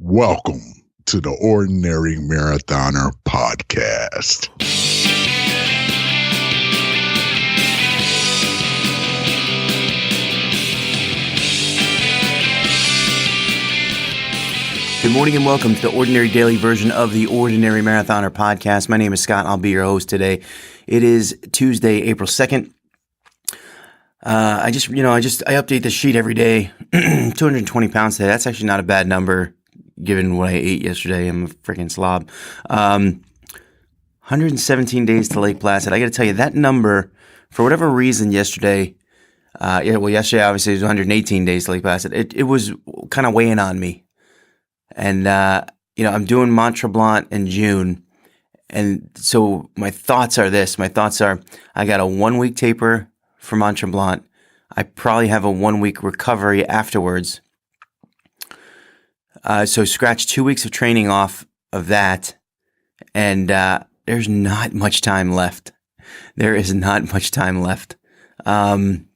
Welcome to the Ordinary Marathoner Podcast. Good morning and welcome to the Ordinary Daily version of the Ordinary Marathoner Podcast. My name is Scott. I'll be your host today. It is Tuesday, April 2nd. I update the sheet every day. 220 pounds today. That's actually not a bad number given what I ate yesterday. I'm a freaking slob. 117 days to Lake Placid. I got to tell you, that number, for whatever reason yesterday, yesterday obviously it was 118 days to Lake Placid. It was kind of weighing on me. And, I'm doing Mont Tremblant in June. And so my thoughts are, I got a 1 week taper for Mont Tremblant. I probably have a 1 week recovery afterwards. So scratch 2 weeks of training off of that. And, there's not much time left. There is not much time left. Man,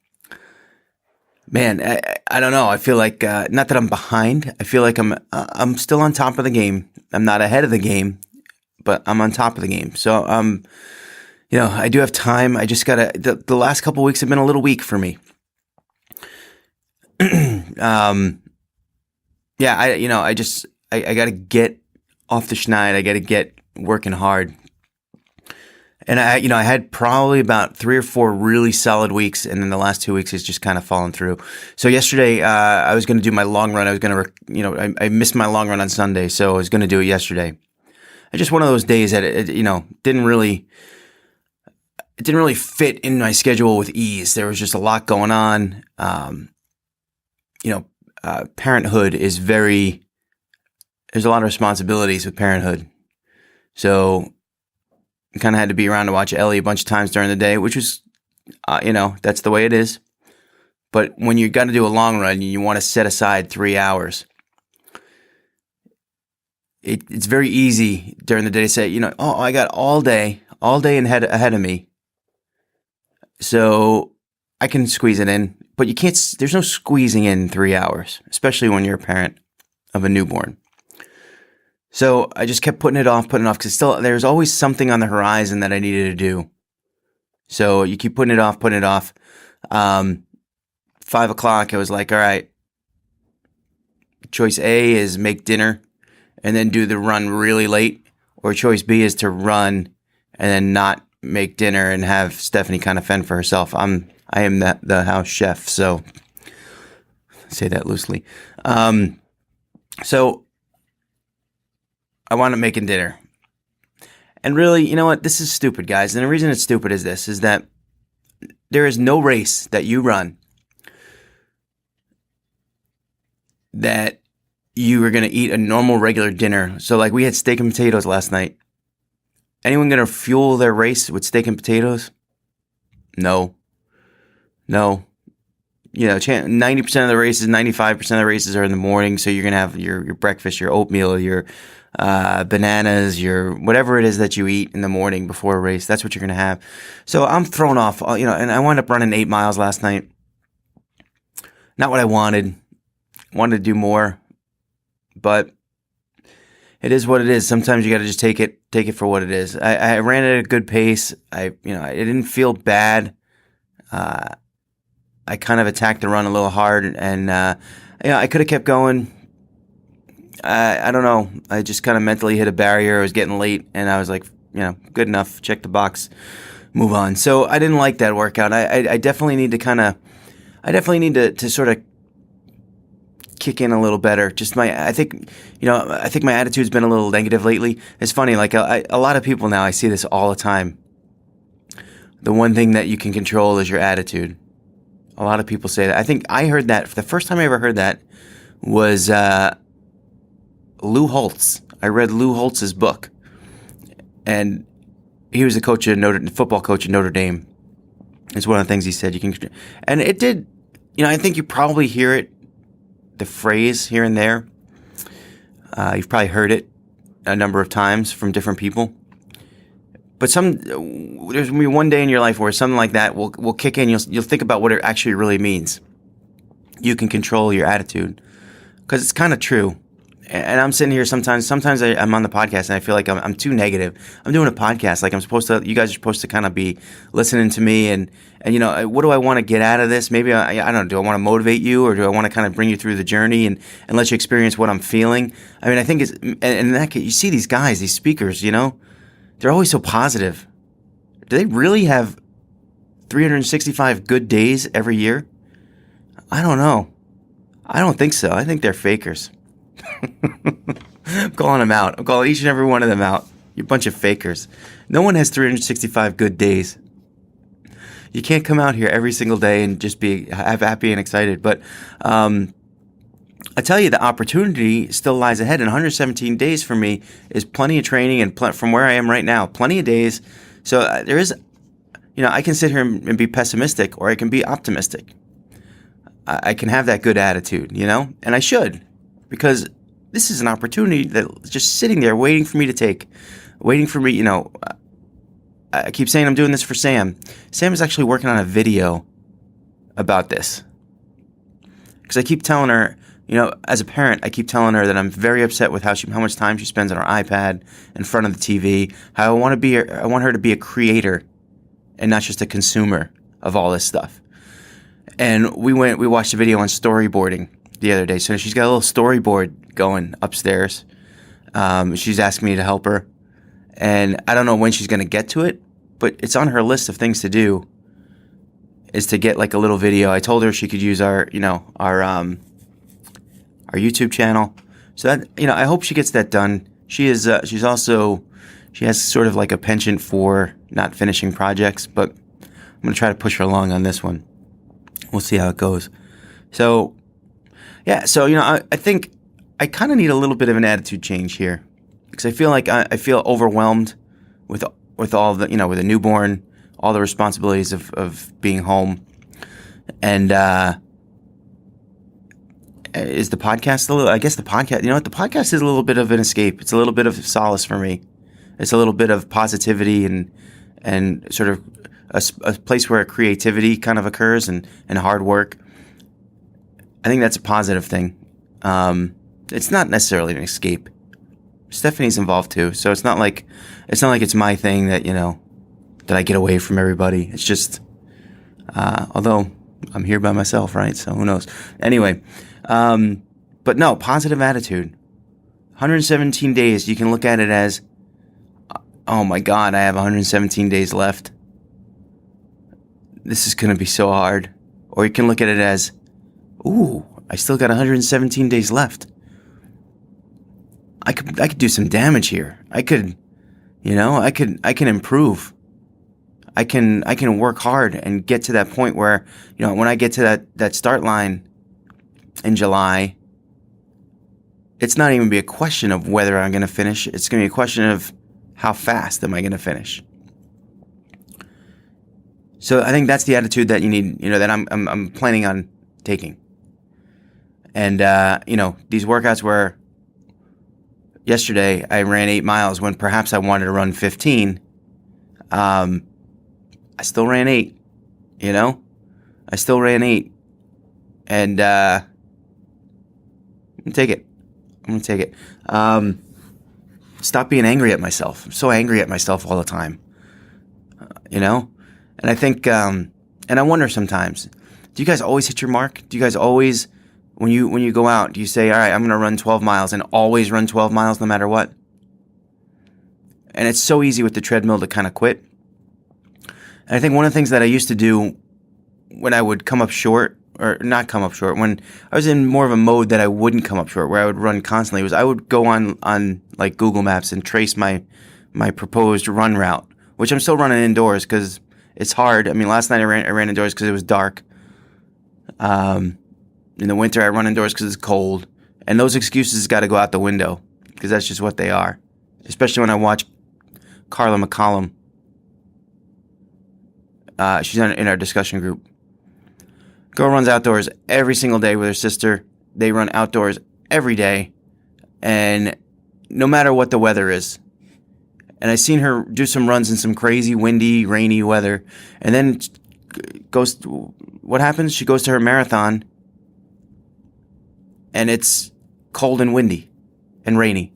I don't know. I feel like, not that I'm behind. I feel like I'm still on top of the game. I'm not ahead of the game, but I'm on top of the game. So, I do have time. I just gotta, the last couple of weeks have been a little weak for me. I gotta get off the schneid. I gotta get working hard. And I had probably about 3 or 4 really solid weeks, and then the last 2 weeks has just kind of fallen through. So yesterday, I was going to do my long run. I was going to, I missed my long run on Sunday, so I was going to do it yesterday. It's just one of those days that it didn't really fit in my schedule with ease. There was just a lot going on. Parenthood is there's a lot of responsibilities with parenthood. So I kind of had to be around to watch Ellie a bunch of times during the day, which was, that's the way it is. But when you got to do a long run, you want to set aside 3 hours. It's very easy during the day to say, I got all day ahead of me. So I can squeeze it in, but you can't, there's no squeezing in 3 hours, especially when you're a parent of a newborn. So I just kept putting it off, because there's always something on the horizon that I needed to do. So you keep putting it off. 5 o'clock, I was like, all right, choice A is make dinner and then do the run really late. Or choice B is to run and then not make dinner and have Stephanie kind of fend for herself. I am the house chef, so say that loosely. So I wound up making dinner. And really, you know what? This is stupid, guys. And the reason it's stupid is that there is no race that you run that you are going to eat a normal, regular dinner. So like we had steak and potatoes last night. Anyone going to fuel their race with steak and potatoes? No. 90% of the races, 95% of the races are in the morning. So you're going to have your breakfast, your oatmeal, your bananas, your whatever it is that you eat in the morning before a race. That's what you're going to have. So I'm thrown off, and I wound up running 8 miles last night. Not what I wanted. Wanted to do more, but it is what it is. Sometimes you got to just take it for what it is. I ran at a good pace. I didn't feel bad. I kind of attacked the run a little hard, and I could have kept going. I don't know. I just kind of mentally hit a barrier. I was getting late, and I was like, good enough. Check the box, move on. So I didn't like that workout. I definitely need to to sort of kick in a little better. I think my attitude's been a little negative lately. It's funny. Like a lot of people now, I see this all the time. The one thing that you can control is your attitude. A lot of people say that. I think I heard that. For the first time I ever heard that was Lou Holtz. I read Lou Holtz's book, and he was a football coach at Notre Dame. It's one of the things he said. And it did. I think you probably hear it, the phrase here and there. You've probably heard it a number of times from different people. But there's going to be one day in your life where something like that will kick in. You'll think about what it actually really means. You can control your attitude, because it's kind of true. And I'm sitting here sometimes I'm on the podcast and I feel like I'm too negative. I'm doing a podcast. Like you guys are supposed to kind of be listening to me and what do I want to get out of this? Maybe I don't know. Do I want to motivate you or do I want to kind of bring you through the journey and let you experience what I'm feeling? I mean, I think and in that case, you see these guys, these speakers, they're always so positive. Do they really have 365 good days every year? I don't know. I don't think so. I think they're fakers. I'm calling them out. I'm calling each and every one of them out. You bunch of fakers. No one has 365 good days. You can't come out here every single day and just be happy and excited. But I tell you, the opportunity still lies ahead. And 117 days for me is plenty of training and from where I am right now, plenty of days. So there is, I can sit here and be pessimistic or I can be optimistic. I can have that good attitude, and I should, because this is an opportunity that's just sitting there waiting for me to take, waiting for me, I keep saying I'm doing this for Sam. Sam is actually working on a video about this. Because I keep telling her, as a parent, I keep telling her that I'm very upset with how much time she spends on her iPad in front of the TV, how I want her to be a creator and not just a consumer of all this stuff. And we watched a video on storyboarding the other day. So she's got a little storyboard going upstairs. She's asking me to help her. And I don't know when she's going to get to it, but it's on her list of things to do is to get like a little video. I told her she could use our YouTube channel. So that, I hope she gets that done. She has sort of like a penchant for not finishing projects, but I'm going to try to push her along on this one. We'll see how it goes. So, yeah. So, I think I kind of need a little bit of an attitude change here because I feel like I feel overwhelmed with all the, with a newborn, all the responsibilities of being home. And is the podcast I guess the podcast, the podcast is a little bit of an escape. It's a little bit of solace for me. It's a little bit of positivity and sort of a place where creativity kind of occurs and hard work. I think that's a positive thing. It's not necessarily an escape. Stephanie's involved too, so it's not like it's my thing that that I get away from everybody. It's just although I'm here by myself, right? So who knows? Anyway, but no, positive attitude. 117 days. You can look at it as, oh my God, I have 117 days left. This is going to be so hard. Or you can look at it as, ooh, I still got 117 days left. I could do some damage here. I can improve. I can work hard and get to that point where, when I get to that start line in July, it's not even be a question of whether I'm going to finish. It's going to be a question of how fast am I going to finish. So I think that's the attitude that you need, that I'm planning on taking. And these workouts where yesterday I ran 8 miles when perhaps I wanted to run 15. I still ran 8. I still ran 8, and I'm gonna take it. Stop being angry at myself. I'm so angry at myself all the time. And I think, and I wonder sometimes, do you guys always hit your mark? Do you guys always, when you go out, do you say, all right, I'm going to run 12 miles and always run 12 miles no matter what? And it's so easy with the treadmill to kind of quit. And I think one of the things that I used to do when I would come up short, or not come up short, when I was in more of a mode that I wouldn't come up short, where I would run constantly, was I would go on like Google Maps and trace my proposed run route, which I'm still running indoors because it's hard. I mean, last night I ran indoors because it was dark. In the winter, I run indoors because it's cold. And those excuses got to go out the window because that's just what they are. Especially when I watch Carla McCollum. She's in our discussion group. Girl runs outdoors every single day with her sister. They run outdoors every day. And no matter what the weather is. And I've seen her do some runs in some crazy, windy, rainy weather. And then what happens? She goes to her marathon, and it's cold and windy. and rainy,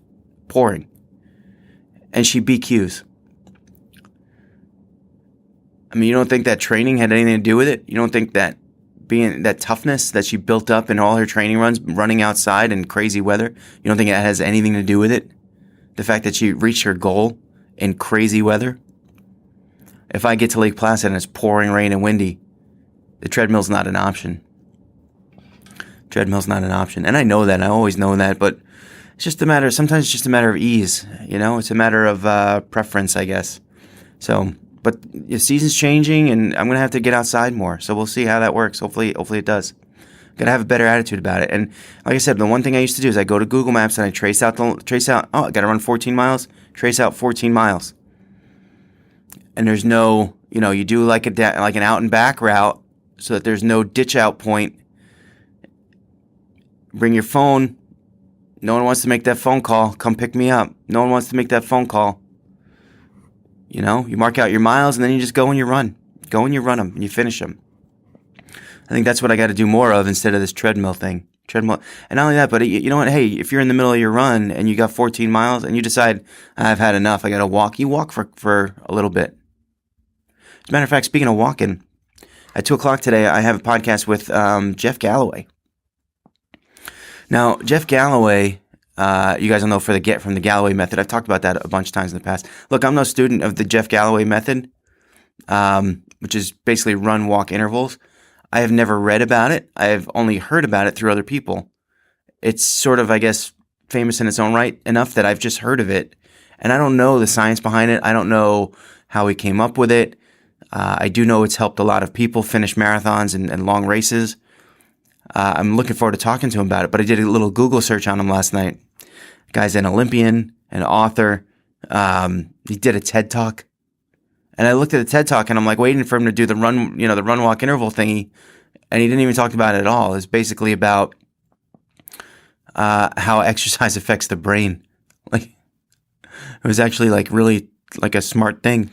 pouring, and she BQs. I mean, you don't think that training had anything to do with it? You don't think that being that toughness that she built up in all her training runs, running outside in crazy weather, you don't think it has anything to do with it? The fact that she reached her goal in crazy weather? If I get to Lake Placid and it's pouring rain and windy, the treadmill's not an option. Treadmill's not an option. And I know that. I always know that. But it's just a matter, sometimes it's just a matter of ease. You know, it's a matter of preference, I guess. So, but the season's changing and I'm going to have to get outside more. So we'll see how that works. Hopefully it does. Got to have a better attitude about it. And like I said, the one thing I used to do is I go to Google Maps and I trace out, I got to run 14 miles, trace out 14 miles. And there's no, you do like an out and back route so that there's no ditch out point. Bring your phone. No one wants to make that phone call. Come pick me up. No one wants to make that phone call. You mark out your miles and then you just go and you run. Go and you run them and you finish them. I think that's what I got to do more of instead of this treadmill thing. Treadmill. And not only that, but you know what? Hey, if you're in the middle of your run and you got 14 miles and you decide, I've had enough, I got to walk, you walk for a little bit. As a matter of fact, speaking of walking, at 2 o'clock today, I have a podcast with Jeff Galloway. Now, Jeff Galloway, you guys will know from the Galloway method. I've talked about that a bunch of times in the past. Look, I'm no student of the Jeff Galloway method, which is basically run, walk intervals. I have never read about it. I have only heard about it through other people. It's sort of, I guess, famous in its own right enough that I've just heard of it. And I don't know the science behind it. I don't know how he came up with it. I do know it's helped a lot of people finish marathons and long races. I'm looking forward to talking to him about it. But I did a little Google search on him last night. The guy's an Olympian, an author. He did a TED Talk. And I looked at the TED Talk and I'm like waiting for him to do the run, the run walk interval thingy. And he didn't even talk about it at all. It's basically about how exercise affects the brain. Like, it was actually like really like a smart thing.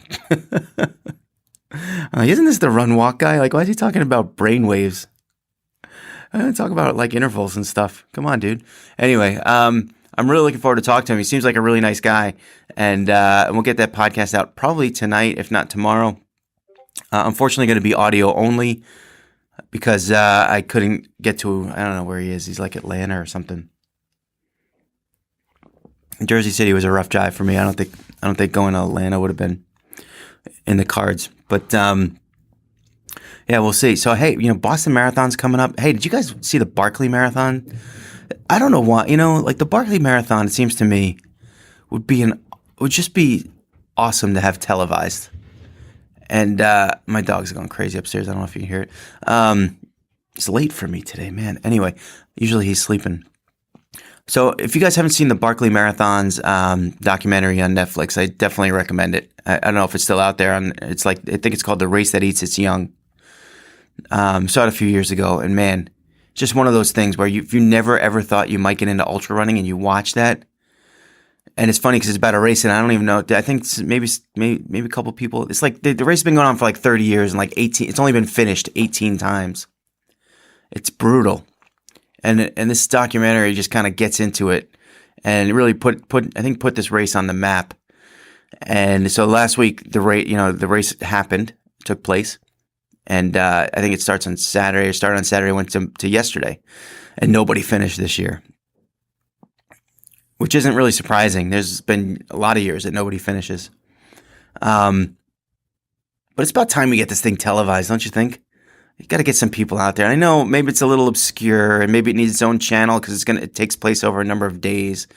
I'm like, isn't this the run walk guy? Like, why is he talking about brain waves? Talk about like intervals and stuff. Come on, dude. Anyway, I'm really looking forward to talking to him. He seems like a really nice guy. And we'll get that podcast out probably tonight, if not tomorrow. Unfortunately, going to be audio only because I couldn't get to, I don't know where he is. He's like Atlanta or something. Jersey City was a rough drive for me. I don't think going to Atlanta would have been in the cards. But yeah, we'll see. So hey, Boston Marathon's coming up. Hey, did you guys see the Barkley Marathon? I don't know why. Like the Barkley Marathon, it seems to me would just be awesome to have televised. And my dog's going crazy upstairs. I don't know if you can hear it. It's late for me today, man. Anyway, usually he's sleeping. So if you guys haven't seen the Barkley Marathon's documentary on Netflix, I definitely recommend it. I don't know if it's still out there. I think it's called The Race That Eats Its Young. Saw it a few years ago, and man, just one of those things where if you never ever thought you might get into ultra running and you watch that, and it's funny because it's about a race, and I don't even know. I think maybe a couple people. It's like the race has been going on for like 30 years, and like 18. It's only been finished 18 times. It's brutal. And this documentary just kind of gets into it and it really put this race on the map. And so last week the race took place, and I think it started on Saturday, went to yesterday, and nobody finished this year, which isn't really surprising. There's been a lot of years that nobody finishes, but it's about time we get this thing televised, don't you think? You got to get some people out there. I know maybe it's a little obscure and maybe it needs its own channel because it takes place over a number of days.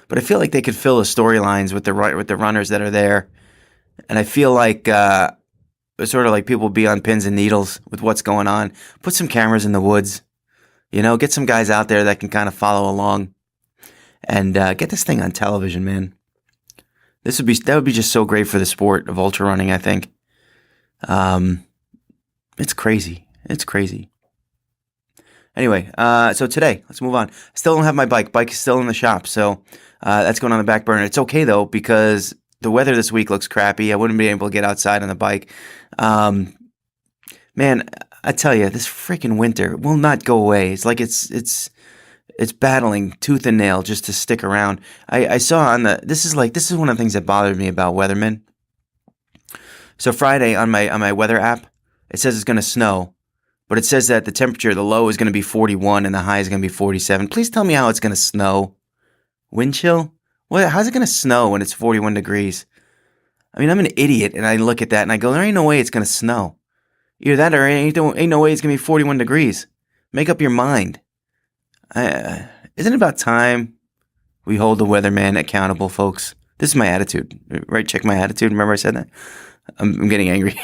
But I feel like they could fill the storylines with the runners that are there. And I feel like sort of like people be on pins and needles with what's going on. Put some cameras in the woods. Get some guys out there that can kind of follow along and get this thing on television, man. That would be just so great for the sport of ultra running, I think. It's crazy. It's crazy. Anyway, so today, let's move on. I still don't have my bike. Bike is still in the shop, so that's going on the back burner. It's okay, though, because the weather this week looks crappy. I wouldn't be able to get outside on the bike. Man, I tell you, this freaking winter will not go away. It's like it's It's battling tooth and nail just to stick around. I saw on this is one of the things that bothered me about weathermen. So Friday on my weather app, it says it's going to snow, but it says that the low is going to be 41 and the high is going to be 47. Please tell me how it's going to snow. Wind chill? Well, how's it going to snow when it's 41 degrees? I mean, I'm an idiot, and I look at that and I go, there ain't no way it's going to snow. Either that or ain't no way it's going to be 41 degrees. Make up your mind. Isn't it about time we hold the weatherman accountable, folks? This is my attitude, right? Check my attitude. Remember I said that? I'm getting angry.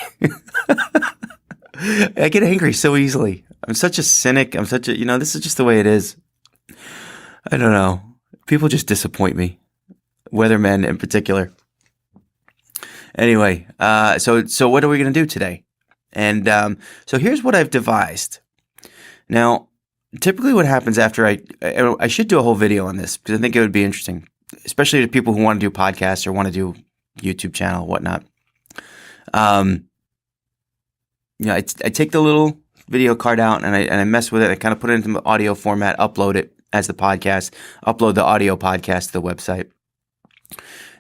I get angry so easily. I'm such a cynic. This is just the way it is. I don't know. People just disappoint me. Weathermen in particular. Anyway, so what are we going to do today? And so here's what I've devised. Now, typically what happens after I should do a whole video on this because I think it would be interesting, especially to people who want to do podcasts or want to do YouTube channel, whatnot. I take the little video card out and I mess with it. I kind of put it into audio format, upload it as the podcast, upload the audio podcast to the website.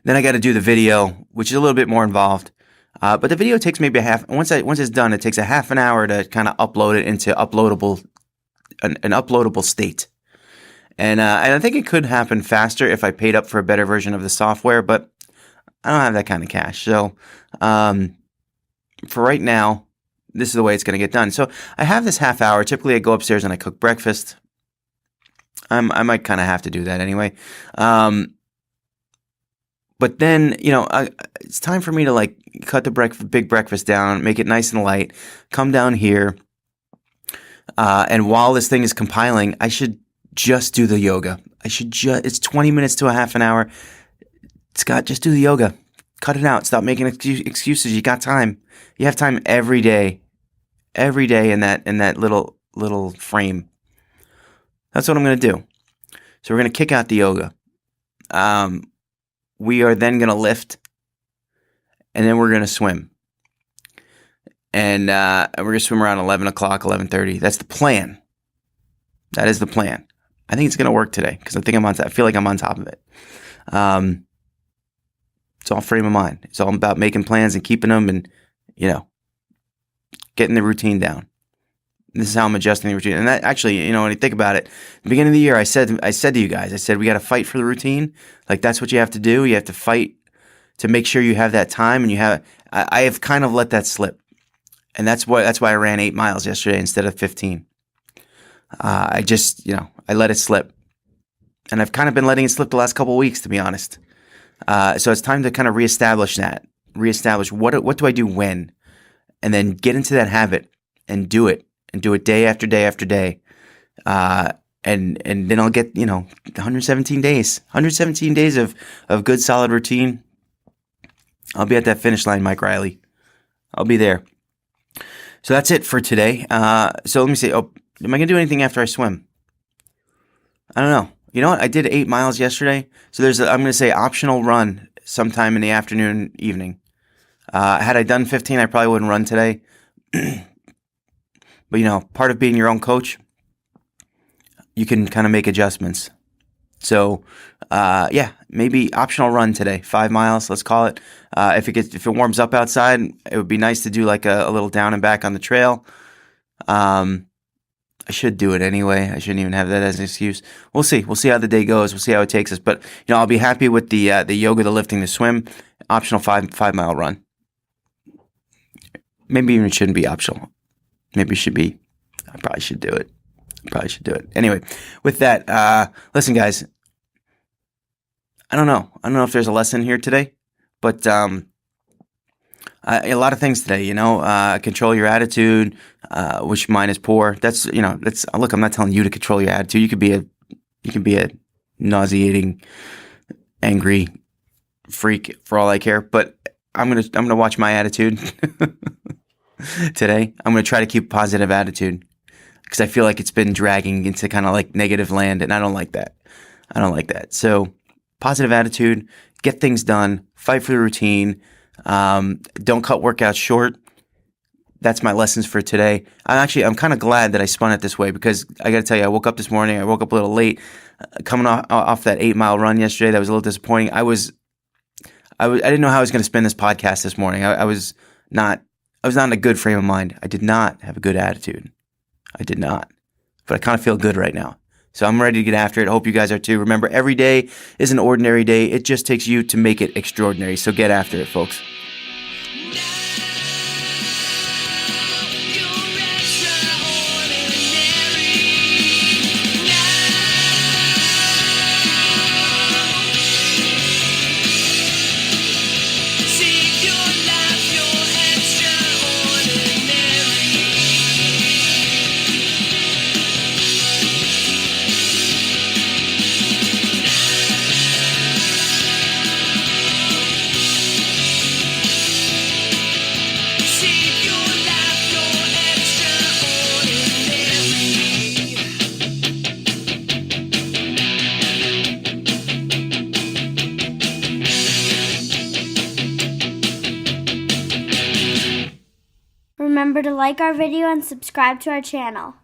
Then I got to do the video, which is a little bit more involved. But the video takes maybe once it's done, it takes a half an hour to kind of upload it into an uploadable state. And I think it could happen faster if I paid up for a better version of the software, but I don't have that kind of cash. So for right now, this is the way it's going to get done. So I have this half hour. Typically, I go upstairs and I cook breakfast. I might kind of have to do that anyway. But then, it's time for me to like cut the big breakfast down, make it nice and light, come down here. And while this thing is compiling, I should just do the yoga. It's 20 minutes to a half an hour. Scott, just do the yoga. Cut it out. Stop making excuses. You got time. You have time every day in that little frame. That's what I'm going to do. So we're going to kick out the yoga. We are then going to lift, and then we're going to swim. And we're going to swim around 11 o'clock, 11:30. That's the plan. That is the plan. I think it's going to work today because I feel like I'm on top of it. It's all frame of mind. It's all about making plans and keeping them and, getting the routine down. This is how I'm adjusting the routine. And that actually, when you think about it, at the beginning of the year, I said to you guys, we got to fight for the routine. Like that's what you have to do. You have to fight to make sure you have that time. And I have kind of let that slip. And that's why I ran 8 miles yesterday instead of 15. I just, I let it slip. And I've kind of been letting it slip the last couple of weeks, to be honest. So it's time to kind of reestablish what do I do when, and then get into that habit and do it day after day after day. And then I'll get, 117 days of good solid routine. I'll be at that finish line, Mike Riley. I'll be there. So that's it for today. So let me see. Oh, am I going to do anything after I swim? I don't know. You know what? I did 8 miles yesterday. So I'm going to say optional run sometime in the afternoon, evening. Had I done 15, I probably wouldn't run today. But, part of being your own coach, you can kind of make adjustments. So, maybe optional run today, 5 miles, let's call it. If it warms up outside, it would be nice to do like a little down and back on the trail. I should do it anyway. I shouldn't even have that as an excuse. We'll see. We'll see how the day goes. We'll see how it takes us. But I'll be happy with the yoga, the lifting, the swim, optional 5 mile run. Maybe even it shouldn't be optional. Maybe it should be. I probably should do it. Anyway, with that, listen, guys. I don't know if there's a lesson here today, but a lot of things today. Control your attitude, which mine is poor. That's look. I'm not telling you to control your attitude. You can be a nauseating, angry freak for all I care. But I'm gonna watch my attitude today. I'm gonna try to keep positive attitude because I feel like it's been dragging into kind of like negative land, and I don't like that. So positive attitude, get things done, fight for the routine. Don't cut workouts short. that's my lessons for today. I'm kind of glad that I spun it this way, because I got to tell you, I woke up this morning. I woke up a little late, coming off that 8-mile run yesterday. That was a little disappointing. I didn't know how I was going to spin this podcast this morning. I was not in a good frame of mind. I did not have a good attitude. I did not, but I kind of feel good right now. So I'm ready to get after it. I hope you guys are too. Remember, every day is an ordinary day. It just takes you to make it extraordinary. So get after it, folks. Remember to like our video and subscribe to our channel.